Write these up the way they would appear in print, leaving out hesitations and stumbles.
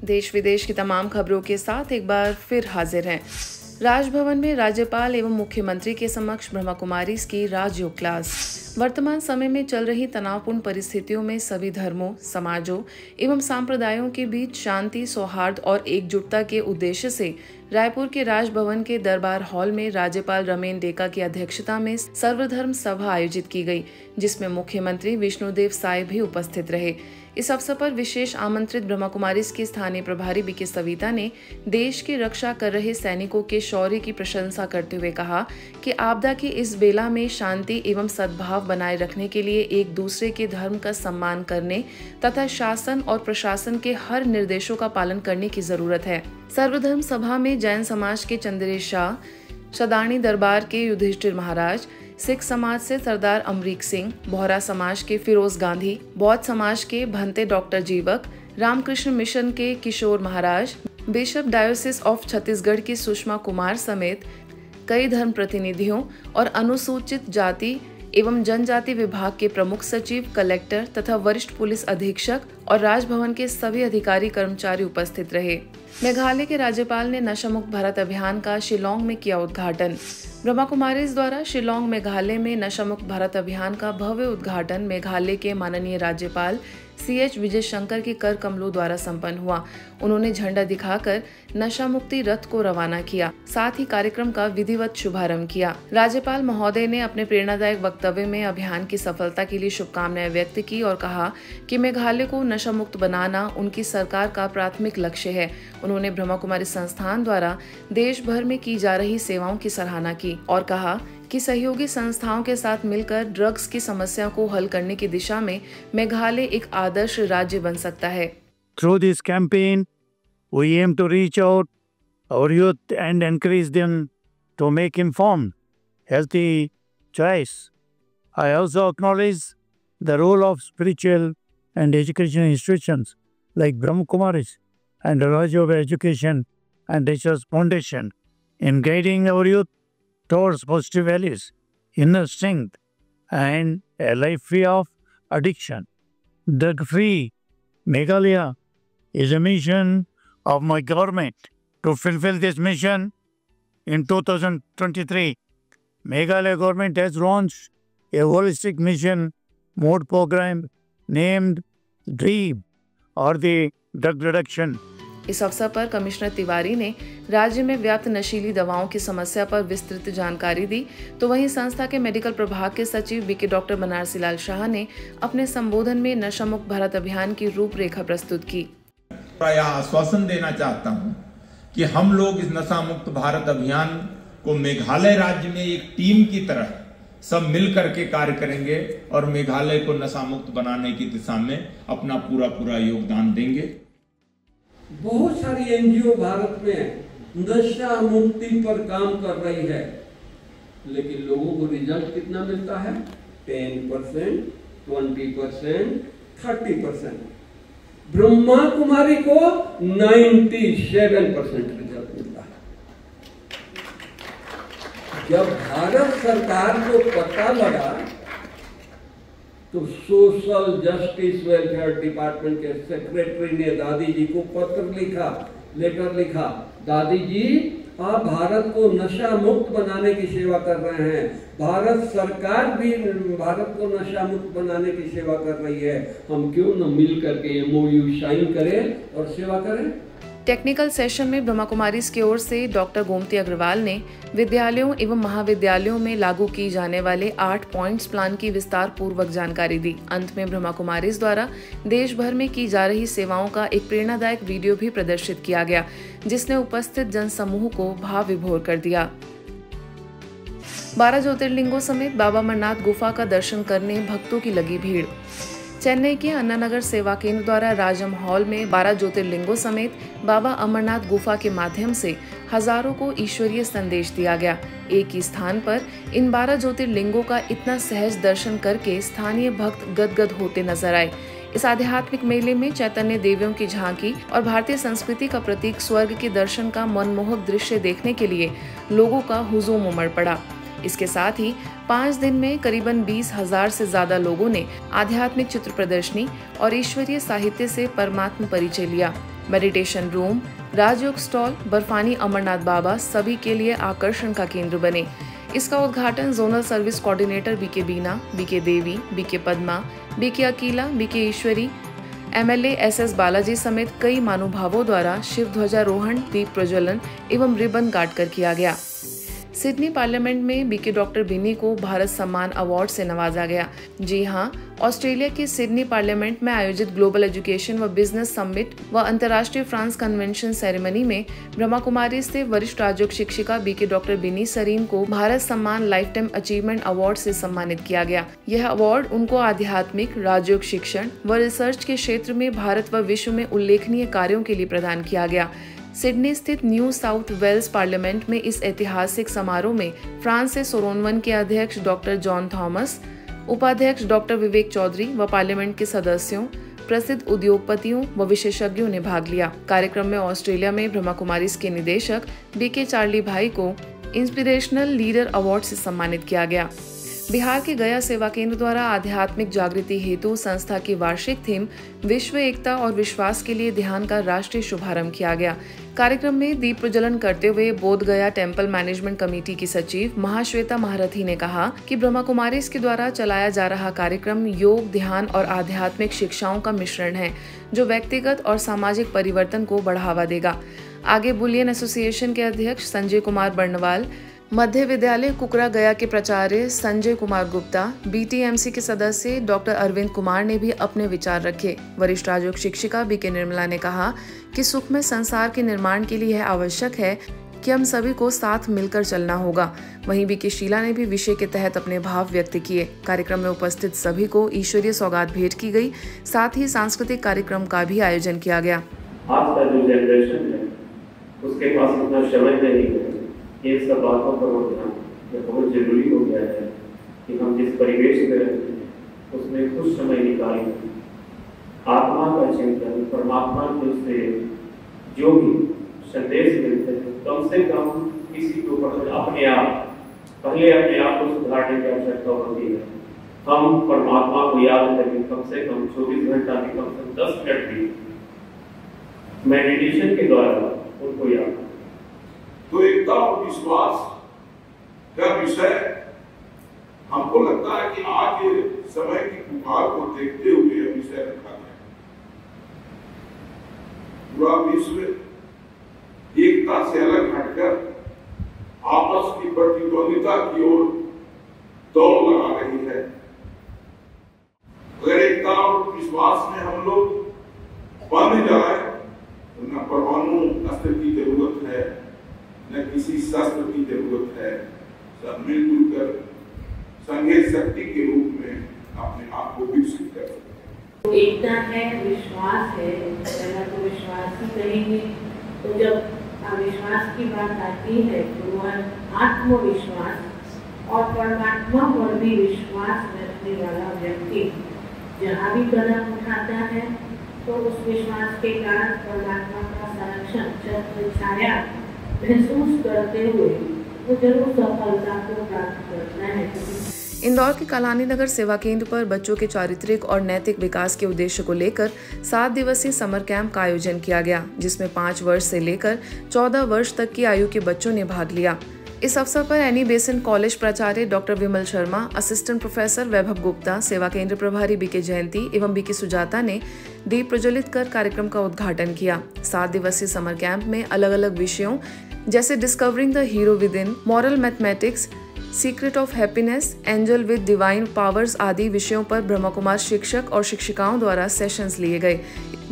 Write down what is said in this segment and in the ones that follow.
देश विदेश की तमाम खबरों के साथ एक बार फिर हाजिर हैं। राजभवन में राज्यपाल एवं मुख्यमंत्री के समक्ष ब्रह्मा कुमारीज की राजयोग क्लास। वर्तमान समय में चल रही तनावपूर्ण परिस्थितियों में सभी धर्मों, समाजों एवं संप्रदायों के बीच शांति, सौहार्द और एकजुटता के उद्देश्य से रायपुर के राजभवन के दरबार हॉल में राज्यपाल रमेन डेका की अध्यक्षता में सर्वधर्म सभा आयोजित की गई, जिसमें मुख्यमंत्री विष्णुदेव साय भी उपस्थित रहे। इस अवसर पर विशेष आमंत्रित ब्रह्मा कुमारीज के स्थानीय प्रभारी बीके सविता ने देश की रक्षा कर रहे सैनिकों के शौर्य की प्रशंसा करते हुए कहा कि आपदा की इस बेला में शांति एवं सद्भाव बनाए रखने के लिए एक दूसरे के धर्म का सम्मान करने तथा शासन और प्रशासन के हर निर्देशों का पालन करने की जरूरत है। सर्वधर्म सभा में जैन समाज के चंद्रेश शाह, सदानी दरबार के युधिष्ठिर महाराज, सिख समाज से सरदार अमरीक सिंह, बोहरा समाज के फिरोज गांधी, बौद्ध समाज के भंते डॉक्टर जीवक, रामकृष्ण मिशन के किशोर महाराज, बिशप डायोसिस ऑफ छत्तीसगढ़ की सुषमा कुमार समेत कई धर्म प्रतिनिधियों और अनुसूचित जाति एवं जनजाति विभाग के प्रमुख सचिव, कलेक्टर तथा वरिष्ठ पुलिस अधीक्षक और राजभवन के सभी अधिकारी कर्मचारी उपस्थित रहे। मेघालय के राज्यपाल ने नशा मुक्त भारत अभियान का शिलोंग में किया उद्घाटन। ब्रह्मा कुमारीज द्वारा शिलोंग मेघालय में नशा मुक्त भारत अभियान का भव्य उद्घाटन मेघालय के माननीय राज्यपाल CH विजय शंकर के कर कमलों द्वारा संपन्न हुआ। उन्होंने झंडा दिखाकर नशा मुक्ति रथ को रवाना किया, साथ ही कार्यक्रम का विधिवत शुभारंभ किया। राज्यपाल महोदय ने अपने प्रेरणादायक वक्तव्य में अभियान की सफलता के लिए शुभकामनाएं व्यक्त की और कहा कि मेघालय को नशा मुक्त बनाना उनकी सरकार का प्राथमिक लक्ष्य है। उन्होंने ब्रह्मा कुमारी संस्थान द्वारा देश भर में की जा रही सेवाओं की सराहना की और कहा कि सहयोगी संस्थाओं के साथ मिलकर ड्रग्स की समस्या को हल करने की दिशा में मेघालय एक आदर्श राज्य बन सकता है। Through this campaign, we aim to reach out our youth and encourage them to make informed, healthy choice. I also acknowledge the role of spiritual and educational institutions like Brahma Kumaris and the Rajyoga Education and Research Foundation in guiding our youth towards positive values, inner strength, and a life free of addiction. Drug-free Meghalaya is a mission of my government. To fulfill this mission, in 2023, Meghalaya government has launched a holistic mission mode program named DREAM or the Drug Reduction. इस अवसर पर commissioner Tiwari ने राज्य में व्याप्त नशीली दवाओं की समस्या पर विस्तृत जानकारी दी, तो वहीं संस्था के मेडिकल प्रभाग के सचिव बीके डॉक्टर बनारसी लाल शाह ने अपने संबोधन में नशा मुक्त भारत अभियान की रूपरेखा प्रस्तुत की। आश्वासन देना चाहता हूं कि हम लोग इस नशा मुक्त भारत अभियान को मेघालय राज्य में एक टीम की तरह सब मिल करके कार्य करेंगे और मेघालय को नशा मुक्त बनाने की दिशा में अपना पूरा योगदान देंगे। बहुत सारी NGO भारत में नशा मुक्ति पर काम कर रही है, लेकिन लोगों को रिजल्ट कितना मिलता है? 10%, 20%, 30%। ब्रह्मा कुमारी को 97% रिजल्ट मिलता है। जब भारत सरकार को पता लगा तो सोशल जस्टिस वेलफेयर डिपार्टमेंट के सेक्रेटरी ने दादी जी को लेटर लिखा, दादी जी आप भारत को नशा मुक्त बनाने की सेवा कर रहे हैं, भारत सरकार भी भारत को नशा मुक्त बनाने की सेवा कर रही है, हम क्यों न मिल करके MOU साइन करें और सेवा करें। टेक्निकल सेशन में ब्रह्मा कुमारीज की ओर से डॉक्टर गोमती अग्रवाल ने विद्यालयों एवं महाविद्यालयों में लागू की जाने वाले 8 पॉइंट्स प्लान की विस्तार पूर्वक जानकारी दी। अंत में ब्रह्मा कुमारीज द्वारा देश भर में की जा रही सेवाओं का एक प्रेरणादायक वीडियो भी प्रदर्शित किया गया, जिसने उपस्थित जनसमूह को भाव विभोर कर दिया। 12 ज्योतिर्लिंगों समेत बाबा अमरनाथ गुफा का दर्शन करने भक्तों की लगी भीड़। चेन्नई के अन्ना नगर सेवा केंद्र द्वारा राजम हॉल में 12 ज्योतिर्लिंगों समेत बाबा अमरनाथ गुफा के माध्यम से हजारों को ईश्वरीय संदेश दिया गया। एक ही स्थान पर इन 12 ज्योतिर्लिंगों का इतना सहज दर्शन करके स्थानीय भक्त गदगद होते नजर आए। इस आध्यात्मिक मेले में चैतन्य देवियों की झांकी और भारतीय संस्कृति का प्रतीक स्वर्ग के दर्शन का मनमोहक दृश्य देखने के लिए लोगों का हुजूम उमड़ पड़ा। इसके साथ ही 5 दिन में करीबन 20,000 से ज्यादा लोगों ने आध्यात्मिक चित्र प्रदर्शनी और ईश्वरीय साहित्य से परमात्म परिचय लिया। Meditation room, Rajyoga stall, Barfani Amarnath Baba सभी के लिए आकर्षण का केंद्र बने। इसका उद्घाटन zonal service coordinator BK Bina, BK Devi, BK Padma, BK Akila, BK Ishwari, MLA SS Balaji समेत कई महानुभावों द्वारा शिव ध्वजारोहण, दीप प्रज्वलन एवं रिबन काटकर किया गया। सिडनी पार्लियामेंट में बीके डॉक्टर बिनी को भारत सम्मान अवार्ड से नवाजा गया। जी हां, ऑस्ट्रेलिया की सिडनी पार्लियामेंट में आयोजित ग्लोबल एजुकेशन व बिजनेस समिट व अंतर्राष्ट्रीय फ्रांस कन्वेंशन सेरेमनी में ब्रह्मा कुमारी से वरिष्ठ राजयोग शिक्षिका बीके डॉक्टर बिनी सरीन को भारत सम्मान लाइफ टाइम अचीवमेंट अवार्ड से सम्मानित किया गया। यह अवार्ड उनको आध्यात्मिक, राजयोग शिक्षण व रिसर्च के क्षेत्र में भारत व विश्व में उल्लेखनीय कार्यों के लिए प्रदान किया गया। सिडनी स्थित न्यू साउथ वेल्स पार्लियामेंट में इस ऐतिहासिक समारोह में फ्रांस से सोरोनवन के अध्यक्ष डॉक्टर जॉन थॉमस, उपाध्यक्ष डॉक्टर विवेक चौधरी व पार्लियामेंट के सदस्यों, प्रसिद्ध उद्योगपतियों व विशेषज्ञों ने भाग लिया। कार्यक्रम में ऑस्ट्रेलिया में ब्रह्मा कुमारीज के निदेशक बीके चार्ली भाई को इंस्पिरेशनल लीडर अवार्ड से सम्मानित किया गया। बिहार के गया सेवा केंद्र द्वारा आध्यात्मिक जागृति हेतु संस्था की वार्षिक थीम विश्व एकता और विश्वास के लिए ध्यान का राष्ट्रीय शुभारंभ किया गया। कार्यक्रम में दीप प्रज्वलन करते हुए बोध गया टेम्पल मैनेजमेंट कमेटी की सचिव महाश्वेता महारथी ने कहा कि ब्रह्मा कुमारीज के द्वारा चलाया जा रहा कार्यक्रम योग, ध्यान और आध्यात्मिक शिक्षाओं का मिश्रण है, जो व्यक्तिगत और सामाजिक परिवर्तन को बढ़ावा देगा। आगे बुलियन एसोसिएशन के अध्यक्ष संजय कुमार बर्नवाल, मध्य विद्यालय कुकरा गया के प्राचार्य संजय कुमार गुप्ता, बीटीएमसी के सदस्य डॉक्टर अरविंद कुमार ने भी अपने विचार रखे। वरिष्ठ राजयोग शिक्षिका बीके निर्मला ने कहा कि सुखमय संसार के निर्माण के लिए यह आवश्यक है कि हम सभी को साथ मिलकर चलना होगा। वहीं बीके शीला ने भी विषय के तहत अपने भाव व्यक्त किए। कार्यक्रम में उपस्थित सभी को ईश्वरीय सौगात भेंट की गई। साथ ही सांस्कृतिक कार्यक्रम का भी आयोजन किया गया। आज का जो जनरेशन है उसके पास इतना समय नहीं है, ये सब बातों पर ध्यान बहुत जरूरी हो गया है कि हम जिस परिवेश में रहते हैं उसमें कुछ समय निकालें, आत्मा का चिंतन, परमात्मा के से जो भी संदेश मिलते हैं कम से कम किसी के ऊपर अपने आप को सुधारने की आवश्यकता होती है। हम परमात्मा को याद करें, कम से कम 24 घंटा में कम से कम 10 मिनट भी मेडिटेशन के द्वारा उनको याद। तो एकता और विश्वास का विषय हमको लगता है कि आज के समय की पुकार को देखते हुए यह विषय रखा गया। पूरा विश्व एकता से अलग हटकर आपस की प्रतिद्वंदिता की ओर दौड़ लगा रही है। अगर एकता और विश्वास में हम लोग बंध जाए तो न परमाणु अस्त्र की जरूरत है, न किसी शस्त्र की जरूरत है। सब मिलजुल कर संघीय शक्ति के रूप में अपने आप को विकसित कर सकते हैं। एकता है, विश्वास है, पहला तो विश्वास ही करेंगे। तो जब अविश्वास की बात आती है तो वह आत्मविश्वास और परमात्मा पर भी विश्वास रखने वाला व्यक्ति जहाँ भी कदम उठाता है तो उस विश्वास के कारण परमात्मा का संरक्षण, छत्र छाया महसूस करते हुए वो जरूर सफलता को प्राप्त करना है। इंदौर के कालानी नगर सेवा केंद्र पर बच्चों के चारित्रिक और नैतिक विकास के उद्देश्य को लेकर 7 दिवसीय समर कैंप का आयोजन किया गया, जिसमें 5 वर्ष से लेकर 14 वर्ष तक की आयु के बच्चों ने भाग लिया। इस अवसर पर एनी बेसिन कॉलेज प्राचार्य डॉक्टर विमल शर्मा, असिस्टेंट प्रोफेसर वैभव गुप्ता, सेवा केंद्र प्रभारी बीके जयंती एवं बीके सुजाता ने दीप प्रज्वलित कर कार्यक्रम का उद्घाटन किया। 7 दिवसीय समर कैंप में अलग अलग विषयों जैसे discovering the hero with in, moral mathematics, secret of happiness, angel with divine powers आदि विषयों पर ब्रह्मा कुमार शिक्षक और शिक्षिकाओं द्वारा सेशंस लिए गए।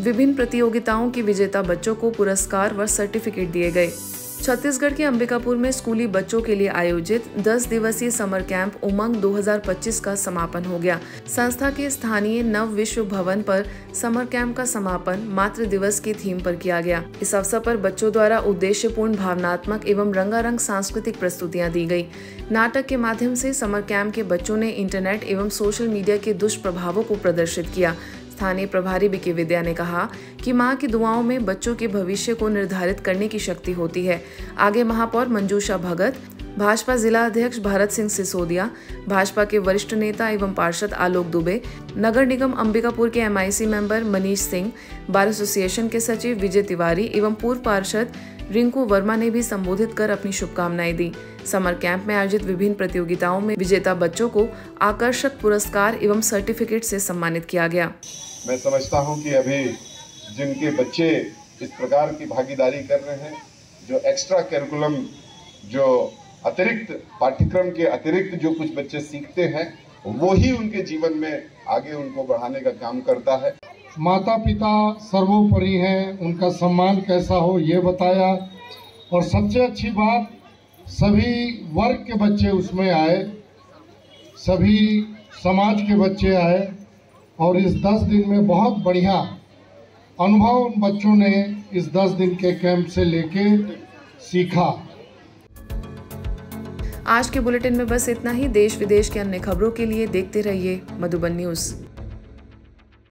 विभिन्न प्रतियोगिताओं के विजेता बच्चों को पुरस्कार व सर्टिफिकेट दिए गए। छत्तीसगढ़ के अंबिकापुर में स्कूली बच्चों के लिए आयोजित 10 दिवसीय समर कैंप उमंग 2025 का समापन हो गया। संस्था के स्थानीय नव विश्व भवन पर समर कैंप का समापन मातृ दिवस की थीम पर किया गया। इस अवसर पर बच्चों द्वारा उद्देश्यपूर्ण, भावनात्मक एवं रंगारंग सांस्कृतिक प्रस्तुतियां दी गई। नाटक के माध्यम से समर कैंप के बच्चों ने इंटरनेट एवं सोशल मीडिया के दुष्प्रभावों को प्रदर्शित किया। स्थानीय प्रभारी बीके विद्या ने कहा कि मां की दुआओं में बच्चों के भविष्य को निर्धारित करने की शक्ति होती है। आगे महापौर मंजूषा भगत, भाजपा जिला अध्यक्ष भारत सिंह सिसोदिया, भाजपा के वरिष्ठ नेता एवं पार्षद आलोक दुबे, नगर निगम अंबिकापुर के MIC member Manish Singh, bar association के सचिव विजय तिवारी एवं पूर्व पार्षद रिंकू वर्मा ने भी संबोधित कर अपनी शुभकामनाएं दी। समर कैंप में आयोजित विभिन्न प्रतियोगिताओं में विजेता बच्चों को आकर्षक पुरस्कार एवं सर्टिफिकेट से सम्मानित किया गया। मैं समझता हूं कि अभी जिनके बच्चे इस प्रकार की भागीदारी कर रहे हैं, जो एक्स्ट्रा करिकुलम, जो अतिरिक्त पाठ्यक्रम के अतिरिक्त जो कुछ बच्चे सीखते हैं, वो ही उनके जीवन में आगे उनको बढ़ाने का काम करता है। माता पिता सर्वोपरि हैं, उनका सम्मान कैसा हो ये बताया, और सबसे अच्छी बात सभी वर्ग के बच्चे उसमें आए, सभी समाज के बच्चे आए, और इस 10 दिन में बहुत बढ़िया अनुभव उन बच्चों ने इस 10 दिन के कैंप से लेके सीखा। आज के बुलेटिन में बस इतना ही। देश विदेश की अन्य खबरों के लिए देखते रहिए मधुबन न्यूज़।